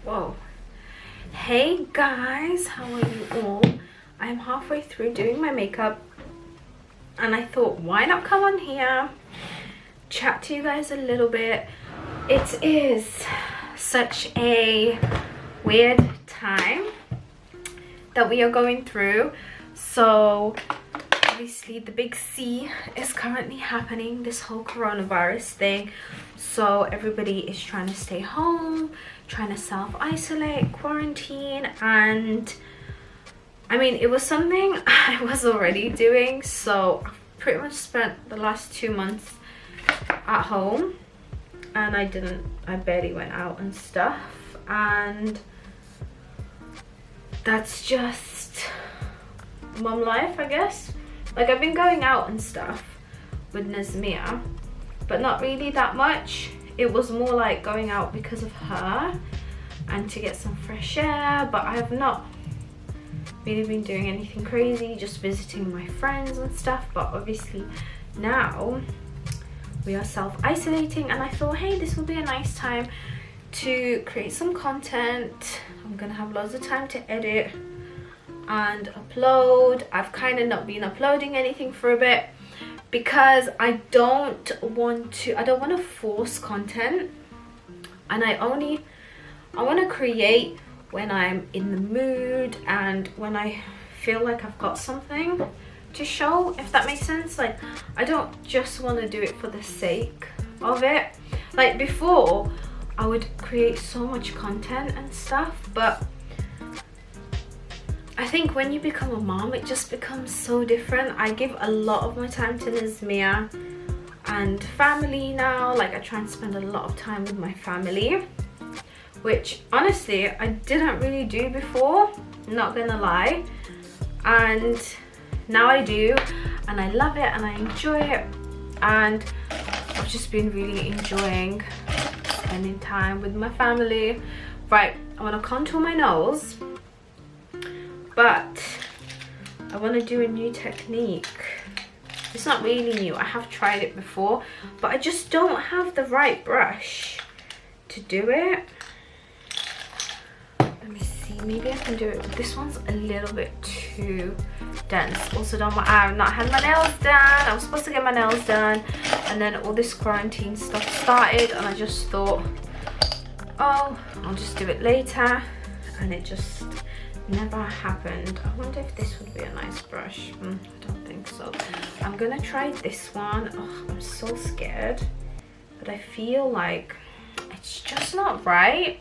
Whoa. Hey guys, how are you all? I'm halfway through doing my makeup and I thought, why not come on here, chat to you guys a little bit. It is such a weird time that we are going through. So obviously the big C is currently happening, this whole coronavirus thing. So everybody is trying to stay home, trying to self-isolate, quarantine, and I mean, it was something I was already doing. So I've pretty much spent the last 2 months at home and I barely went out and stuff, and that's just mum life, I guess. Like, I've been going out and stuff with Nabiilabee, but not really that much. It was more like going out because of her and to get some fresh air, but I have not really been doing anything crazy, just visiting my friends and stuff. But obviously now we are self-isolating and I thought, hey, this will be a nice time to create some content. I'm gonna have loads of time to edit and upload. I've kind of not been uploading anything for a bit because I don't want to force content, and I want to create when I'm in the mood and when I feel like I've got something to show, if that makes sense. Like, I don't just want to do it for the sake of it. Like before, I would create so much content and stuff, but I think when you become a mom, it just becomes so different. I give a lot of my time to Nabiilabee and family now. Like, I try and spend a lot of time with my family, which honestly I didn't really do before, not gonna lie, and now I do, and I love it and I enjoy it, and I've just been really enjoying spending time with my family. Right, I want to contour my nose, but I want to do a new technique. It's not really new, I have tried it before, but I just don't have the right brush to do it. Let me see, maybe I can do it. This one's a little bit too dense. Also, I've not had my nails done. I was supposed to get my nails done, and then all this quarantine stuff started, and I just thought, oh, I'll just do it later, and it just never happened. I wonder if this would be a nice brush. I don't think so. I'm gonna try this one. Oh, I'm so scared, but I feel like it's just not right,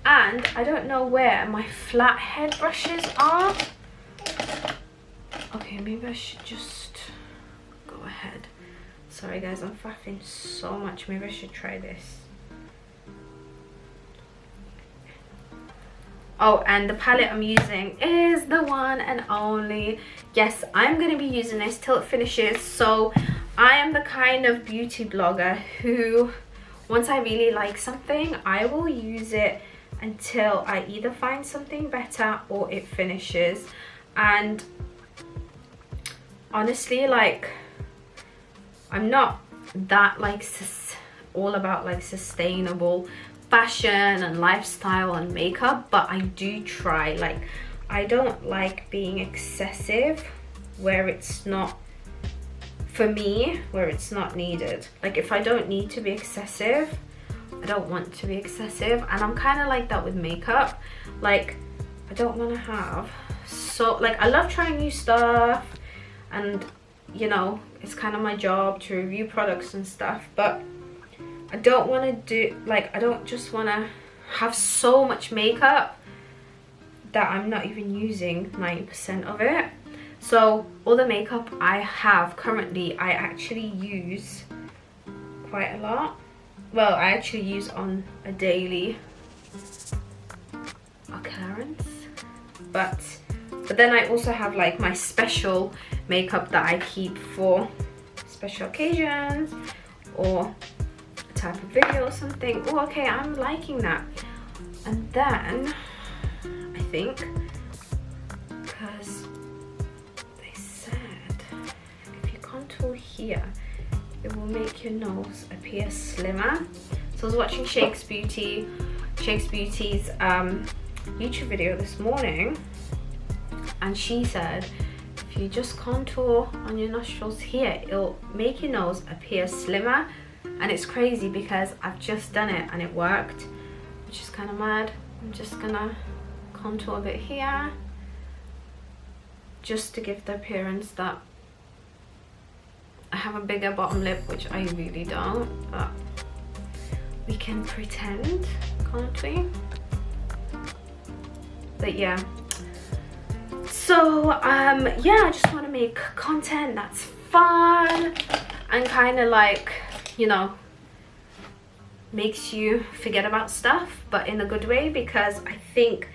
and I don't know where my flathead brushes are. Okay, maybe I should just go ahead. Sorry guys, I'm faffing so much. Maybe I should try this. Oh, and the palette I'm using is the one and only. Yes, I'm going to be using this till it finishes. So I am the kind of beauty blogger who, once I really like something, I will use it until I either find something better or it finishes. And honestly, like, I'm not that like all about like sustainable fashion and lifestyle and makeup, but I do try. Like, I don't like being excessive where it's not, for me, where it's not needed. Like, if I don't need to be excessive, I don't want to be excessive. And I'm kind of like that with makeup. Like, I don't want to have, so like, I love trying new stuff, and you know, it's kind of my job to review products and stuff, but I don't want to do, like, I don't just want to have so much makeup that I'm not even using 90% of it. So all the makeup I have currently, I actually use quite a lot. Well, I actually use on a daily occurrence, but then I also have like my special makeup that I keep for special occasions or type of video or something. Oh, okay, I'm liking that. And then I think, because they said if you contour here, it will make your nose appear slimmer. So I was watching Shakes Beauty. Shakes Beauty's YouTube video this morning, and she said if you just contour on your nostrils here, it'll make your nose appear slimmer. And it's crazy because I've just done it and it worked, which is kind of mad. I'm just gonna contour a bit here just to give the appearance that I have a bigger bottom lip, which I really don't, but we can pretend, can't we? But yeah, so yeah, I just want to make content that's fun and kind of like, you know, makes you forget about stuff, but in a good way, because I think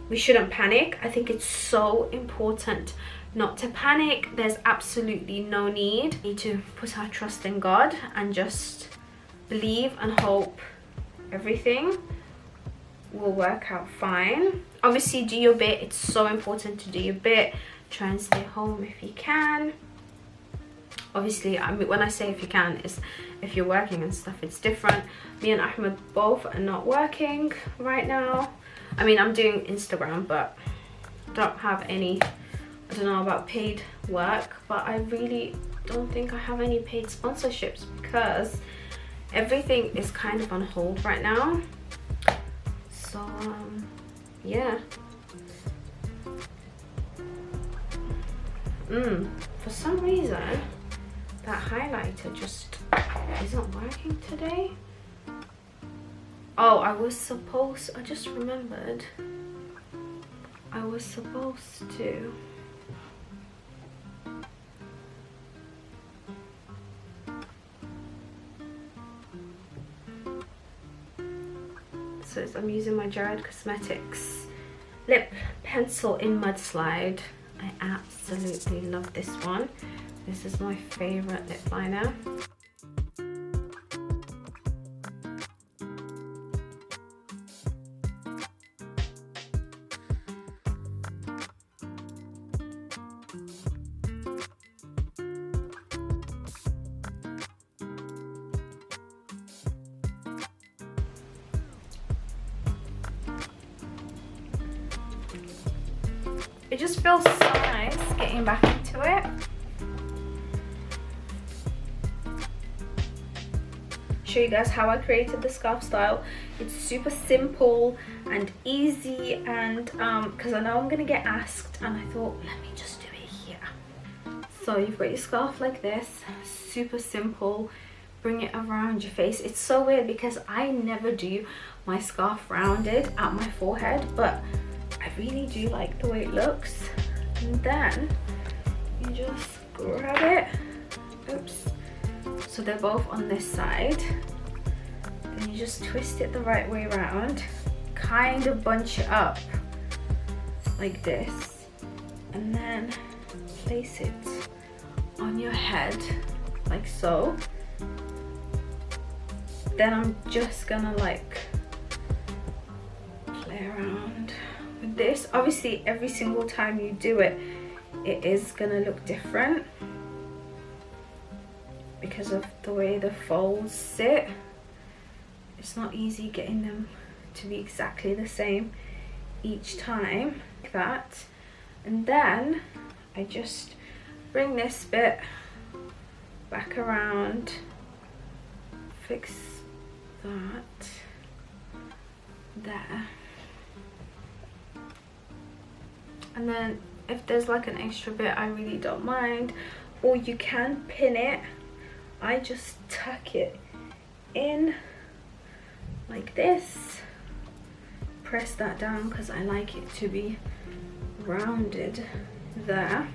we shouldn't panic. I think it's so important not to panic. There's absolutely no need. We need to put our trust in God and just believe and hope everything will work out fine. Obviously, do your bit. It's so important to do your bit. Try and stay home if you can. Obviously, I mean, when I say if you can, is if you're working and stuff, it's different. Me and Ahmed both are not working right now. I mean, I'm doing Instagram, but don't have any, I don't know about paid work, but I really don't think I have any paid sponsorships because everything is kind of on hold right now. So, yeah. For some reason, that highlighter just isn't working today. Oh, I just remembered. I was supposed to. So I'm using my Jared Cosmetics lip pencil in Mudslide. I absolutely love this one. This is my favorite lip liner. It just feels so nice getting back into it. Show you guys how I created the scarf style. It's super simple and easy, and because I know I'm gonna get asked, and I thought let me just do it here. So you've got your scarf like this, super simple. Bring it around your face. It's so weird because I never do my scarf rounded at my forehead, but I really do like the way it looks. And then you just grab it. Oops. So they're both on this side. Then you just twist it the right way around. Kind of bunch it up like this. And then place it on your head like so. Then I'm just gonna like play around with this. Obviously every single time you do it, it is gonna look different because of the way the folds sit. It's not easy getting them to be exactly the same each time, like that. And then I just bring this bit back around, fix that there, and then if there's like an extra bit, I really don't mind, or you can pin it. I just tuck it in like this, press that down because I like it to be rounded there,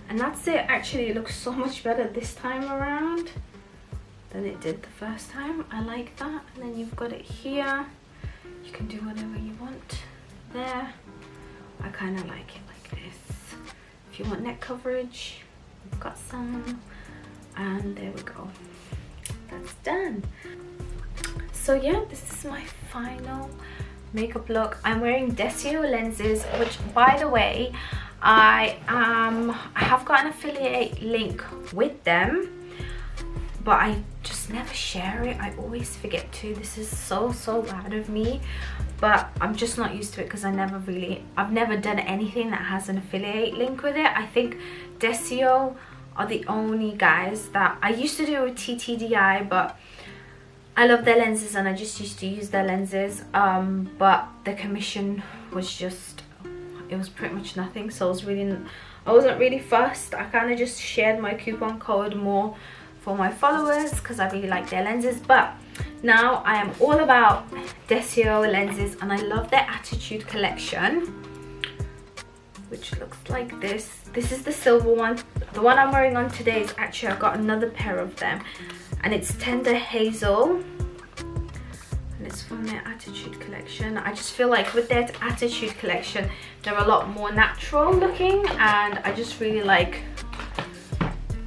and that's it. Actually, it looks so much better this time around than it did the first time. I like that. And then you've got it here. You can do whatever you want there. I kind of like it like this. If you want neck coverage, we've got some. And there we go. That's done. So yeah, this is my final makeup look. I'm wearing Desio lenses, which by the way, I have got an affiliate link with them. but I just never share it. I always forget to. This is so bad of me, but I'm just not used to it because I've never done anything that has an affiliate link with it. I think Desio are the only guys that I used to do with TTDI, but I love their lenses and I just used to use their lenses, but the commission was just, it was pretty much nothing. So I wasn't really fussed. I kind of just shared my coupon code more for my followers because I really like their lenses. But now I am all about Desio lenses, and I love their Attitude collection, which looks like this. This is the silver one. The one I'm wearing on today is actually, I got another pair of them, and it's Tender Hazel, and it's from their Attitude collection. I just feel like with their Attitude collection, they're a lot more natural looking, and I just really like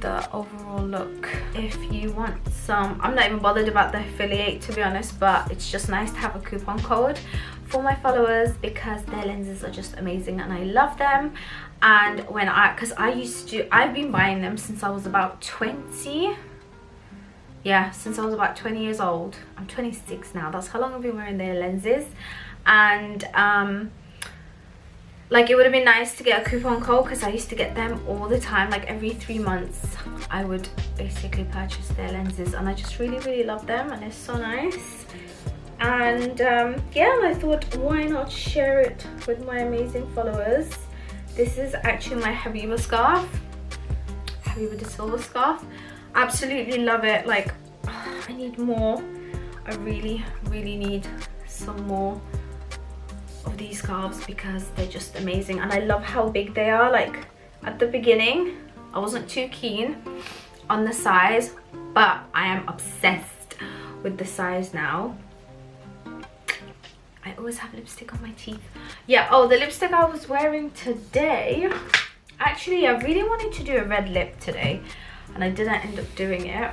the overall look. If you want some, I'm not even bothered about the affiliate, to be honest, but it's just nice to have a coupon code for my followers because their lenses are just amazing and I love them. And I've been buying them since I was about 20. Yeah, since I was about 20 years old. I'm 26 now. That's how long I've been wearing their lenses. And like, it would have been nice to get a coupon code because I used to get them all the time. Like every 3 months I would basically purchase their lenses, and I just really love them, and they're so nice. And yeah, I thought, why not share it with my amazing followers. This is actually my Habiba scarf, Habiba the silver scarf. Absolutely love it. Like, I need more. I really need some more of these scarves because they're just amazing, and I love how big they are. Like, at the beginning I wasn't too keen on the size, but I am obsessed with the size now. I always have lipstick on my teeth. Yeah, oh, the lipstick I was wearing today, actually I really wanted to do a red lip today and I didn't end up doing it.